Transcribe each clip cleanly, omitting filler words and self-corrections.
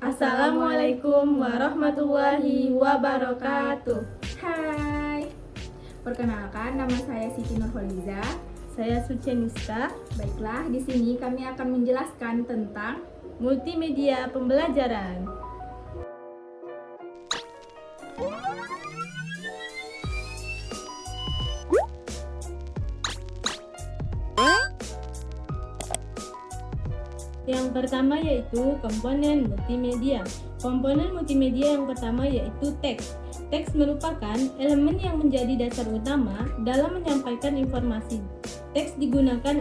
Assalamualaikum warahmatullahi wabarakatuh. Hai, perkenalkan nama saya Siti Nurholiza. Saya Sucianista, Baiklah, di sini kami akan menjelaskan tentang multimedia pembelajaran. Yang pertama yaitu komponen multimedia. Komponen multimedia yang pertama yaitu teks. Teks merupakan elemen yang menjadi dasar utama dalam menyampaikan informasi. Teks digunakan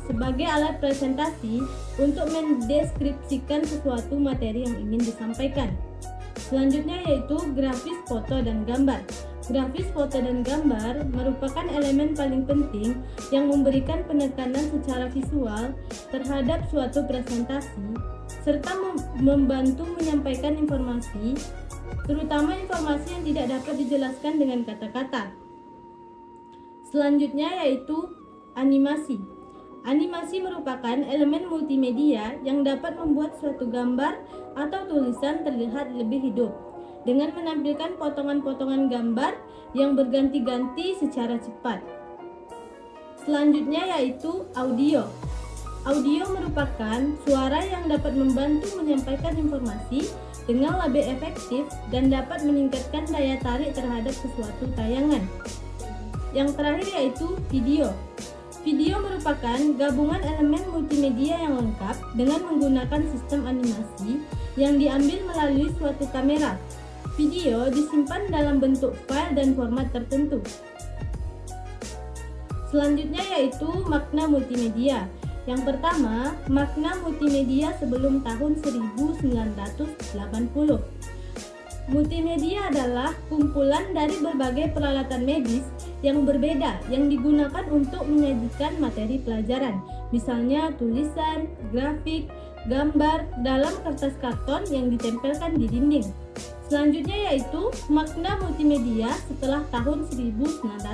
sebagai alat presentasi untuk mendeskripsikan sesuatu materi yang ingin disampaikan. Selanjutnya yaitu grafis, foto, dan gambar. Grafis, foto, dan gambar merupakan elemen paling penting yang memberikan penekanan secara visual terhadap suatu presentasi serta membantu menyampaikan informasi, terutama informasi yang tidak dapat dijelaskan dengan kata-kata. Selanjutnya yaitu animasi. Animasi merupakan elemen multimedia yang dapat membuat suatu gambar atau tulisan terlihat lebih hidup dengan menampilkan potongan-potongan gambar yang berganti-ganti secara cepat. Selanjutnya yaitu audio. Audio merupakan suara yang dapat membantu menyampaikan informasi dengan lebih efektif dan dapat meningkatkan daya tarik terhadap sesuatu tayangan. Yang terakhir yaitu video. Video merupakan gabungan elemen multimedia yang lengkap dengan menggunakan sistem animasi yang diambil melalui suatu kamera. Video disimpan dalam bentuk file dan format tertentu. Selanjutnya yaitu makna multimedia. Yang pertama, makna multimedia sebelum tahun 1980. Multimedia adalah kumpulan dari berbagai peralatan medis yang berbeda yang digunakan untuk menyajikan materi pelajaran, misalnya tulisan, grafik, gambar dalam kertas karton yang ditempelkan di dinding. Selanjutnya yaitu makna multimedia setelah tahun 1980.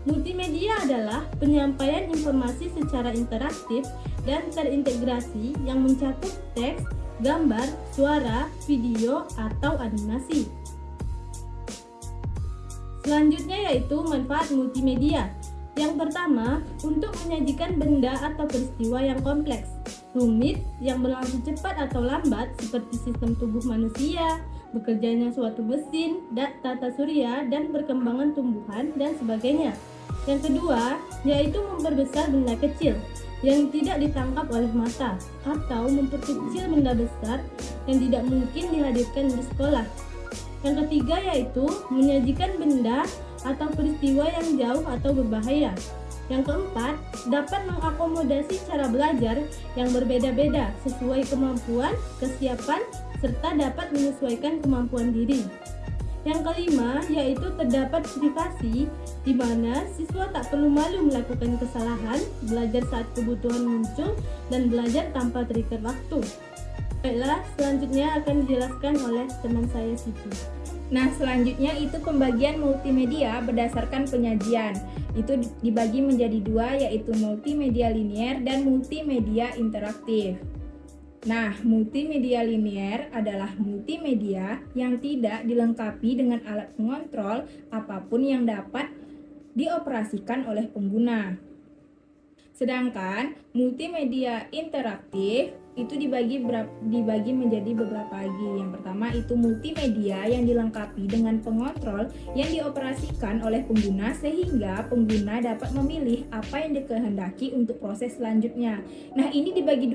Multimedia adalah penyampaian informasi secara interaktif dan terintegrasi yang mencakup teks, gambar, suara, video, atau animasi. Selanjutnya yaitu manfaat multimedia. Yang pertama, untuk menyajikan benda atau peristiwa yang kompleks, rumit, yang berlangsung cepat atau lambat seperti sistem tubuh manusia, bekerjanya suatu mesin, tata surya, dan perkembangan tumbuhan, dan sebagainya. Yang kedua, yaitu memperbesar benda kecil yang tidak ditangkap oleh mata atau memperkecil benda besar yang tidak mungkin dihadirkan di sekolah. Yang ketiga yaitu menyajikan benda atau peristiwa yang jauh atau berbahaya. Yang keempat, dapat mengakomodasi cara belajar yang berbeda-beda sesuai kemampuan, kesiapan, serta dapat menyesuaikan kemampuan diri. Yang kelima yaitu terdapat privasi di mana siswa tak perlu malu melakukan kesalahan, belajar saat kebutuhan muncul, dan belajar tanpa terikat waktu. Baiklah, selanjutnya akan dijelaskan oleh teman saya Siti. Nah, selanjutnya itu pembagian multimedia berdasarkan penyajian. Itu dibagi menjadi dua, yaitu multimedia linier dan multimedia interaktif. Nah, multimedia linier adalah multimedia yang tidak dilengkapi dengan alat pengontrol apapun yang dapat dioperasikan oleh pengguna. Sedangkan multimedia interaktif itu dibagi menjadi beberapa lagi. Yang pertama itu multimedia yang dilengkapi dengan pengontrol yang dioperasikan oleh pengguna sehingga pengguna dapat memilih apa yang dikehendaki untuk proses selanjutnya. Nah, ini dibagi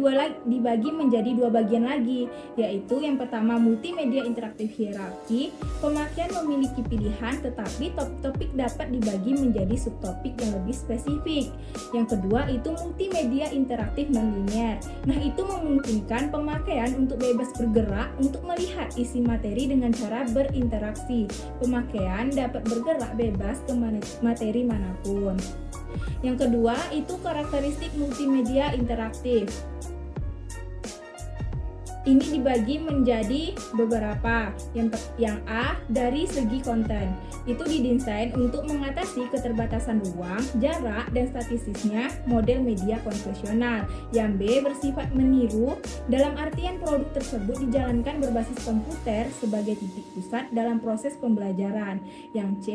menjadi dua bagian lagi, yaitu yang pertama multimedia interaktif hierarki. Pemakaian memiliki pilihan tetapi topik dapat dibagi menjadi subtopik yang lebih spesifik. Yang kedua itu multimedia interaktif non-linear. Nah, itu memungkinkan pemakaian untuk bebas bergerak untuk melihat isi materi dengan cara berinteraksi. Pemakaian dapat bergerak bebas ke materi manapun. Yang kedua itu karakteristik multimedia interaktif. Ini dibagi menjadi beberapa. Yang A, dari segi konten. Itu didesain untuk mengatasi keterbatasan ruang, jarak, dan statistisnya model media konvensional. Yang B, bersifat meniru dalam artian produk tersebut dijalankan berbasis komputer sebagai titik pusat dalam proses pembelajaran. Yang C,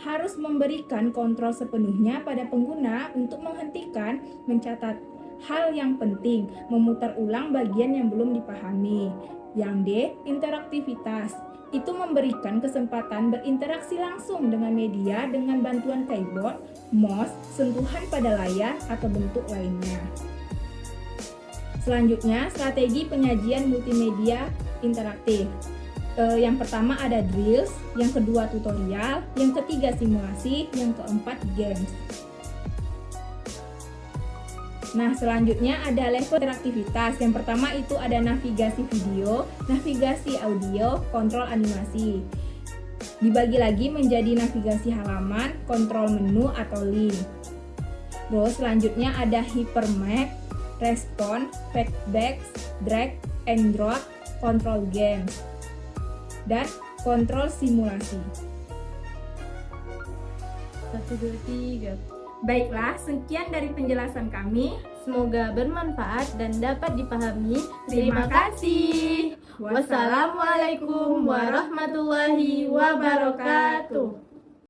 harus memberikan kontrol sepenuhnya pada pengguna untuk menghentikan, mencatat hal yang penting, memutar ulang bagian yang belum dipahami. Yang D, interaktivitas. Itu memberikan kesempatan berinteraksi langsung dengan media dengan bantuan keyboard, mouse, sentuhan pada layar, atau bentuk lainnya. Selanjutnya, strategi penyajian multimedia interaktif. Yang pertama ada drills, yang kedua tutorial, yang ketiga simulasi, yang keempat games. Nah, selanjutnya ada level interaktivitas. Yang pertama itu ada navigasi video, navigasi audio, kontrol animasi. Dibagi lagi menjadi navigasi halaman, kontrol menu atau link. Terus selanjutnya ada hypermap, respon, feedback, drag and drop, kontrol games, dan kontrol simulasi. 1, 2, 3. Baiklah, sekian dari penjelasan kami. Semoga bermanfaat dan dapat dipahami. Terima kasih. Wassalamualaikum warahmatullahi wabarakatuh.